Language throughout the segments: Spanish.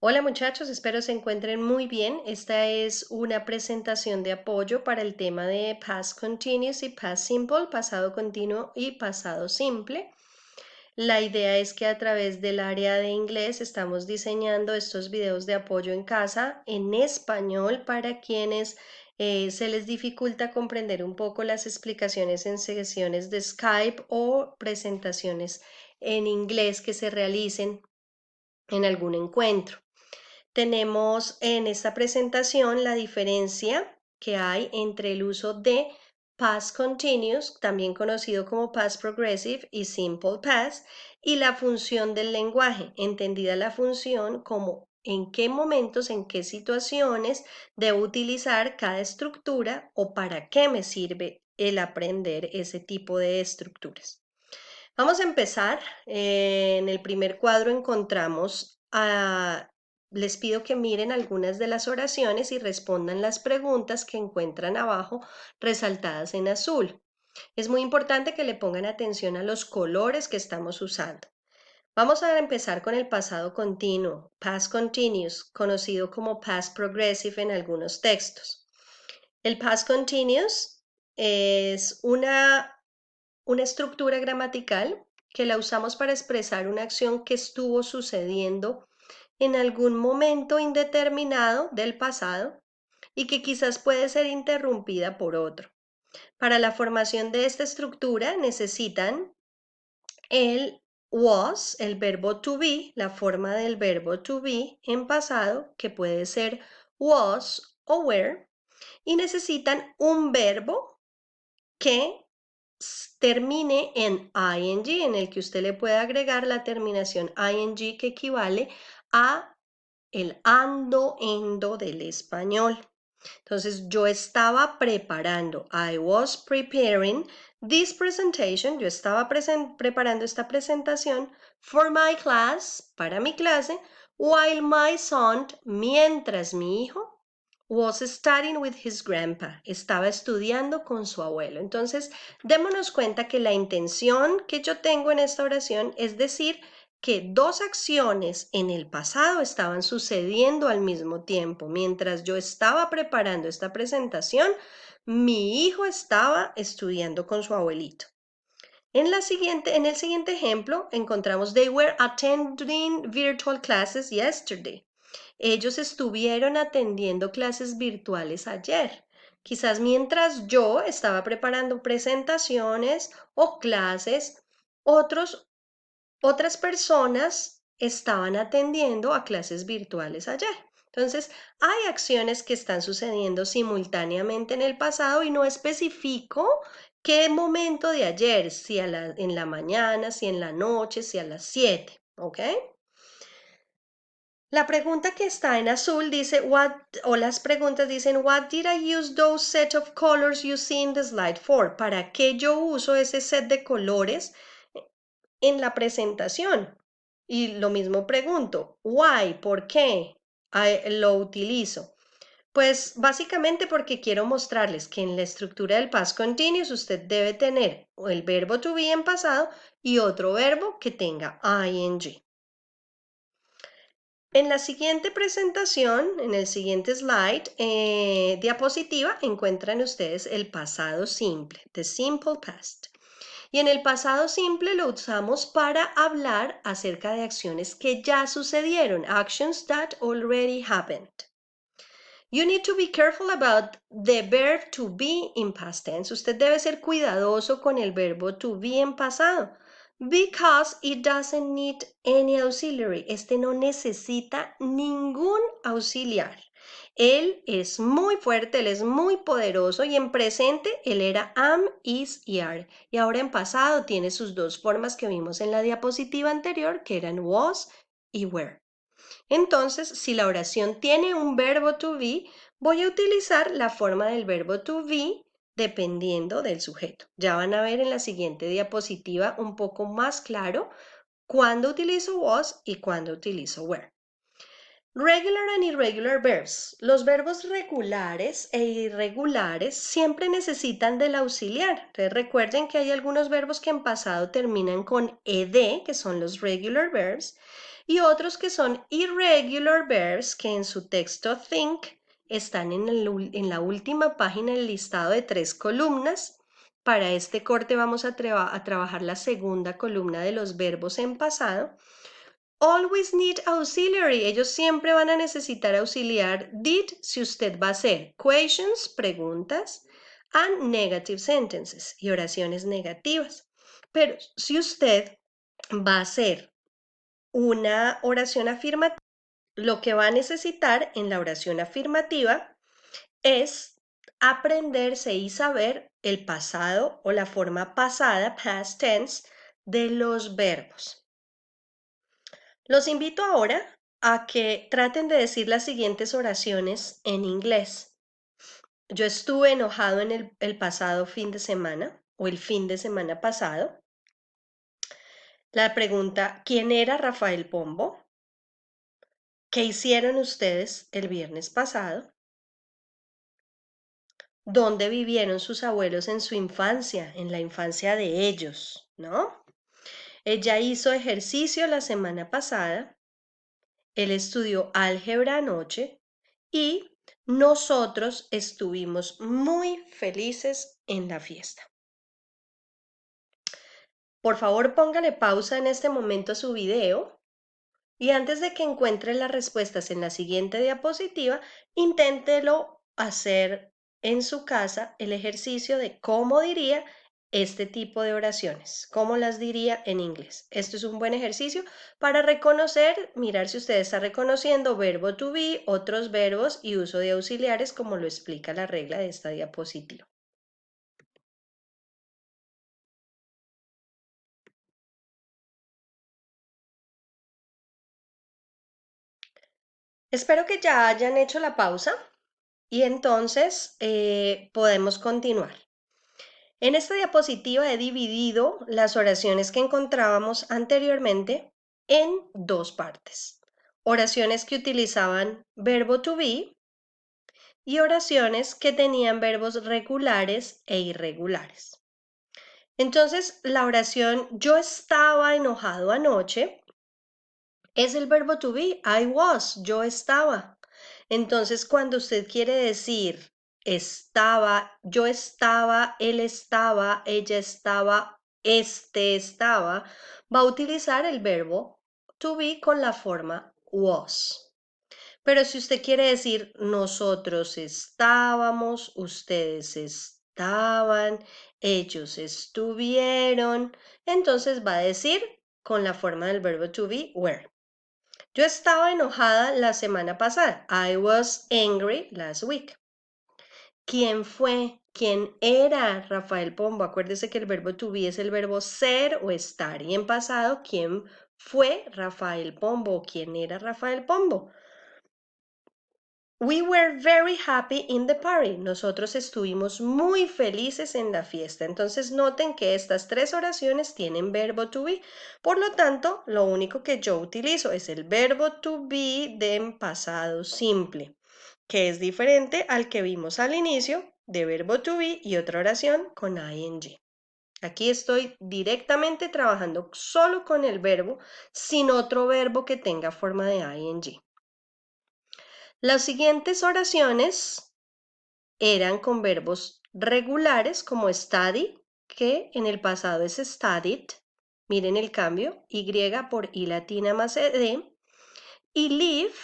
Hola muchachos, espero se encuentren muy bien. Esta es una presentación de apoyo para el tema de Past Continuous y Past Simple, pasado continuo y pasado simple. La idea es que a través del área de inglés estamos diseñando estos videos de apoyo en casa en español para quienes se les dificulta comprender un poco las explicaciones en sesiones de Skype o presentaciones en inglés que se realicen en algún encuentro. Tenemos en esta presentación la diferencia que hay entre el uso de Past Continuous, también conocido como Past Progressive y Simple Past, y la función del lenguaje, entendida la función como en qué momentos, en qué situaciones debo utilizar cada estructura o para qué me sirve el aprender ese tipo de estructuras. Vamos a empezar. En el primer cuadro encontramos les pido que miren algunas de las oraciones y respondan las preguntas que encuentran abajo resaltadas en azul. Es muy importante que le pongan atención a los colores que estamos usando. Vamos a empezar con el pasado continuo, past continuous, conocido como past progressive en algunos textos. El past continuous es una estructura gramatical que la usamos para expresar una acción que estuvo sucediendo en algún momento indeterminado del pasado y que quizás puede ser interrumpida por otro. Para la formación de esta estructura necesitan el was, el verbo to be, la forma del verbo to be en pasado, que puede ser was o were, y necesitan un verbo que termine en ing, en el que usted le puede agregar la terminación ing que equivale a el ando, endo del español. Entonces, yo estaba preparando, I was preparing this presentation, yo estaba preparando esta presentación for my class, para mi clase, while my son, mientras mi hijo, was studying with his grandpa, estaba estudiando con su abuelo. Entonces, démonos cuenta que la intención que yo tengo en esta oración es decir que dos acciones en el pasado estaban sucediendo al mismo tiempo. Mientras yo estaba preparando esta presentación, mi hijo estaba estudiando con su abuelito. En el siguiente ejemplo encontramos they were attending virtual classes yesterday. Ellos estuvieron atendiendo clases virtuales ayer. Quizás mientras yo estaba preparando presentaciones o clases, otras personas estaban atendiendo a clases virtuales ayer. Entonces, hay acciones que están sucediendo simultáneamente en el pasado y no especifico qué momento de ayer, si en la mañana, si en la noche, si a las 7, ¿ok? La pregunta que está en azul dice, o las preguntas dicen, what did I use those set of colors you see in the slide for? ¿Para qué yo uso ese set de colores en la presentación? Y lo mismo pregunto, why, ¿por qué lo utilizo? Pues básicamente porque quiero mostrarles que en la estructura del past continuous usted debe tener el verbo to be en pasado y otro verbo que tenga ing. En la siguiente presentación, en el siguiente slide, diapositiva, encuentran ustedes el pasado simple, the simple past. Y en el pasado simple lo usamos para hablar acerca de acciones que ya sucedieron, actions that already happened. You need to be careful about the verb to be in past tense. Usted debe ser cuidadoso con el verbo to be en pasado. Because it doesn't need any auxiliary. Este no necesita ningún auxiliar. Él es muy fuerte, él es muy poderoso y en presente él era am, is y are. Y ahora en pasado tiene sus dos formas que vimos en la diapositiva anterior, que eran was y were. Entonces, si la oración tiene un verbo to be, voy a utilizar la forma del verbo to be dependiendo del sujeto. Ya van a ver en la siguiente diapositiva un poco más claro cuándo utilizo was y cuándo utilizo were. Regular and irregular verbs. Los verbos regulares e irregulares siempre necesitan del auxiliar. Entonces recuerden que hay algunos verbos que en pasado terminan con ed, que son los regular verbs, y otros que son irregular verbs, que en su texto think están en la última página del listado de 3 columnas. Para este corte vamos a trabajar la segunda columna de los verbos en pasado. Always need auxiliary. Ellos siempre van a necesitar auxiliar did si usted va a hacer questions, preguntas, and negative sentences y oraciones negativas. Pero si usted va a hacer una oración afirmativa, lo que va a necesitar en la oración afirmativa es aprenderse y saber el pasado o la forma pasada, past tense, de los verbos. Los invito ahora a que traten de decir las siguientes oraciones en inglés. Yo estuve enojado en el pasado fin de semana o el fin de semana pasado. La pregunta, ¿quién era Rafael Pombo? ¿Qué hicieron ustedes el viernes pasado? ¿Dónde vivieron sus abuelos en su infancia, en la infancia de ellos, ¿no? Ella hizo ejercicio la semana pasada. Él estudió álgebra anoche y nosotros estuvimos muy felices en la fiesta. Por favor, póngale pausa en este momento a su video y antes de que encuentre las respuestas en la siguiente diapositiva, inténtelo hacer en su casa el ejercicio de cómo diría este tipo de oraciones, cómo las diría en inglés. Esto es un buen ejercicio para reconocer, mirar si usted está reconociendo verbo to be, otros verbos y uso de auxiliares como lo explica la regla de esta diapositiva. Espero que ya hayan hecho la pausa y entonces podemos continuar. En esta diapositiva he dividido las oraciones que encontrábamos anteriormente en dos partes. Oraciones que utilizaban verbo to be y oraciones que tenían verbos regulares e irregulares. Entonces, la oración yo estaba enojado anoche es el verbo to be, I was, yo estaba. Entonces, cuando usted quiere decir estaba, yo estaba, él estaba, ella estaba, este estaba, va a utilizar el verbo to be con la forma was. Pero si usted quiere decir nosotros estábamos, ustedes estaban, ellos estuvieron, entonces va a decir con la forma del verbo to be were. Yo estaba enojada la semana pasada. I was angry last week. ¿Quién fue? ¿Quién era Rafael Pombo? Acuérdese que el verbo to be es el verbo ser o estar. Y en pasado, ¿quién fue Rafael Pombo? ¿Quién era Rafael Pombo? We were very happy in the party. Nosotros estuvimos muy felices en la fiesta. Entonces noten que estas tres oraciones tienen verbo to be. Por lo tanto, lo único que yo utilizo es el verbo to be de en pasado simple, que es diferente al que vimos al inicio de verbo to be y otra oración con ing. Aquí estoy directamente trabajando solo con el verbo, sin otro verbo que tenga forma de ing. Las siguientes oraciones eran con verbos regulares como study, que en el pasado es studied. Miren el cambio, Y por I latina más ED. Y live,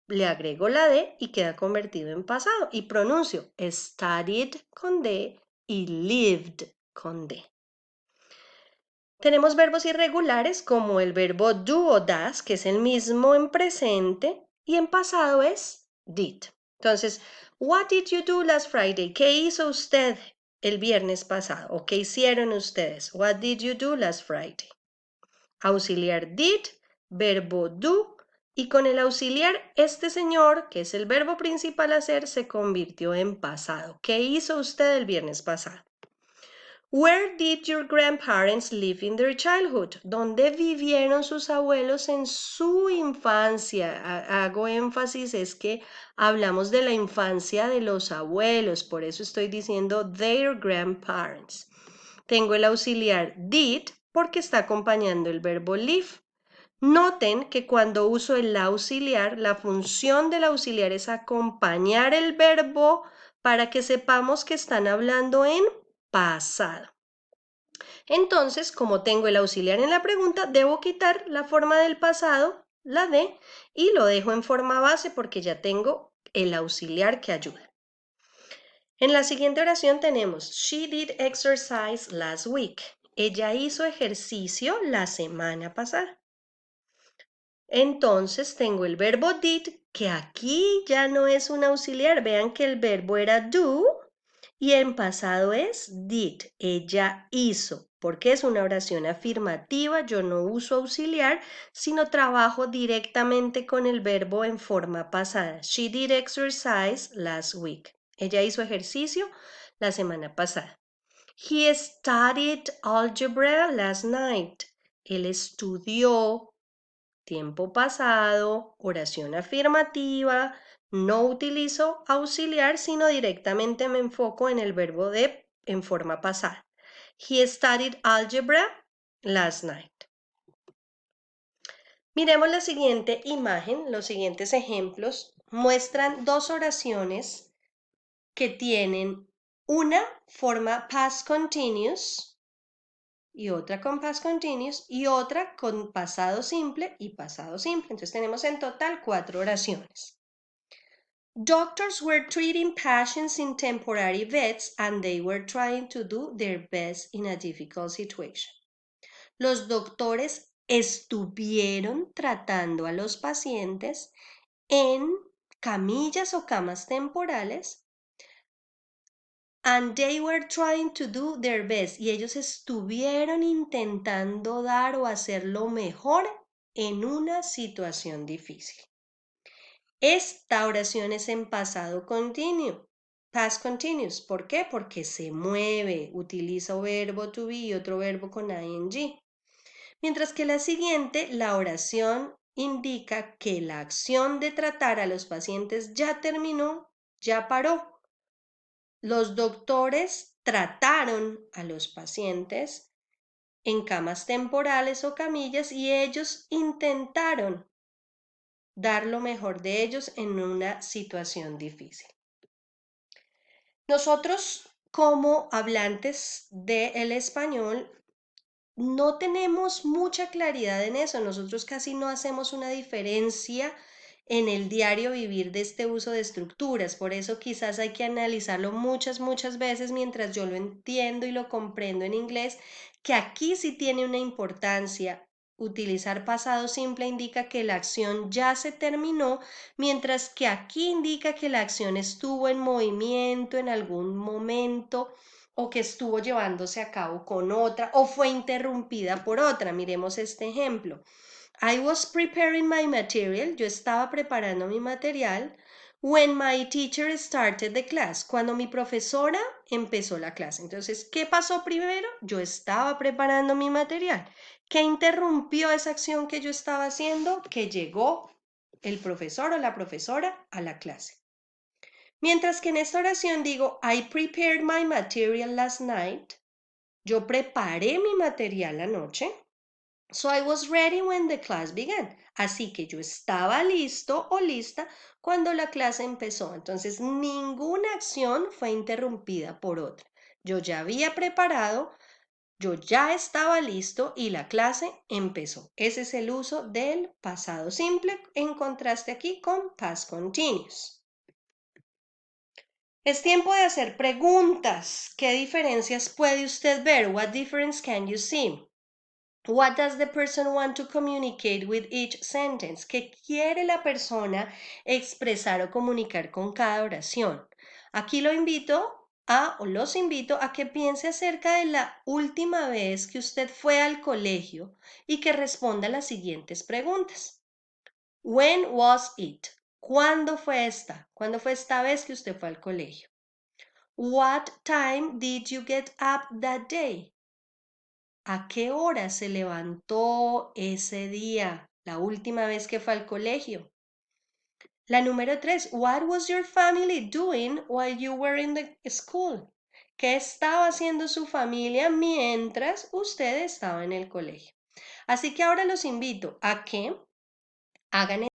le agrego la D y queda convertido en pasado. Y pronuncio studied con D y lived con D. Tenemos verbos irregulares como el verbo do o das, que es el mismo en presente, y en pasado es did. Entonces, what did you do last Friday? ¿Qué hizo usted el viernes pasado? ¿O qué hicieron ustedes? What did you do last Friday? Auxiliar did, verbo do, y con el auxiliar este señor, que es el verbo principal hacer, se convirtió en pasado. ¿Qué hizo usted el viernes pasado? Where did your grandparents live in their childhood? ¿Dónde vivieron sus abuelos en su infancia? Hago énfasis, es que hablamos de la infancia de los abuelos, por eso estoy diciendo their grandparents. Tengo el auxiliar did porque está acompañando el verbo live. Noten que cuando uso el auxiliar, la función del auxiliar es acompañar el verbo para que sepamos que están hablando en pasado. Entonces, como tengo el auxiliar en la pregunta, debo quitar la forma del pasado, la de, y lo dejo en forma base porque ya tengo el auxiliar que ayuda. En la siguiente oración tenemos, She did exercise last week. Ella hizo ejercicio la semana pasada. Entonces tengo el verbo did, que aquí ya no es un auxiliar. Vean que el verbo era do y en pasado es did. Ella hizo, porque es una oración afirmativa. Yo no uso auxiliar, sino trabajo directamente con el verbo en forma pasada. She did exercise last week. Ella hizo ejercicio la semana pasada. He studied algebra last night. Él estudió tiempo pasado, oración afirmativa, no utilizo auxiliar, sino directamente me enfoco en el verbo de en forma pasada. He studied algebra last night. Miremos la siguiente imagen, los siguientes ejemplos muestran dos oraciones que tienen una forma past continuous y otra con past continuous y otra con pasado simple y pasado simple. Entonces tenemos en total 4 oraciones. Doctors were treating patients in temporary beds and they were trying to do their best in a difficult situation. Los doctores estuvieron tratando a los pacientes en camillas o camas temporales and they were trying to do their best. Y ellos estuvieron intentando dar o hacer lo mejor en una situación difícil. Esta oración es en pasado continuo, past continuous. ¿Por qué? Porque se mueve, utiliza un verbo to be y otro verbo con ing. Mientras que la siguiente, la oración indica que la acción de tratar a los pacientes ya terminó, ya paró. Los doctores trataron a los pacientes en camas temporales o camillas y ellos intentaron dar lo mejor de ellos en una situación difícil. Nosotros, como hablantes del español, no tenemos mucha claridad en eso. Nosotros casi no hacemos una diferencia en el diario vivir de este uso de estructuras. Por eso quizás hay que analizarlo muchas veces mientras yo lo entiendo y lo comprendo en inglés, que aquí sí tiene una importancia. Utilizar pasado simple indica que la acción ya se terminó, mientras que aquí indica que la acción estuvo en movimiento en algún momento o que estuvo llevándose a cabo con otra o fue interrumpida por otra. Miremos este ejemplo. I was preparing my material. Yo estaba preparando mi material when my teacher started the class. Cuando mi profesora empezó la clase. Entonces, ¿qué pasó primero? Yo estaba preparando mi material. ¿Qué interrumpió esa acción que yo estaba haciendo? Que llegó el profesor o la profesora a la clase. Mientras que en esta oración digo, I prepared my material last night. Yo preparé mi material anoche. So I was ready when the class began. Así que yo estaba listo o lista cuando la clase empezó. Entonces, ninguna acción fue interrumpida por otra. Yo ya había preparado, yo ya estaba listo y la clase empezó. Ese es el uso del pasado simple en contraste aquí con past continuous. Es tiempo de hacer preguntas. ¿Qué diferencias puede usted ver? What difference can you see? What does the person want to communicate with each sentence? ¿Qué quiere la persona expresar o comunicar con cada oración? Aquí los invito a que piense acerca de la última vez que usted fue al colegio y que responda las siguientes preguntas. When was it? ¿Cuándo fue esta? ¿Cuándo fue esta vez que usted fue al colegio? What time did you get up that day? ¿A qué hora se levantó ese día, la última vez que fue al colegio? La número 3, what was your family doing while you were in the school? ¿Qué estaba haciendo su familia mientras usted estaba en el colegio? Así que ahora los invito a que hagan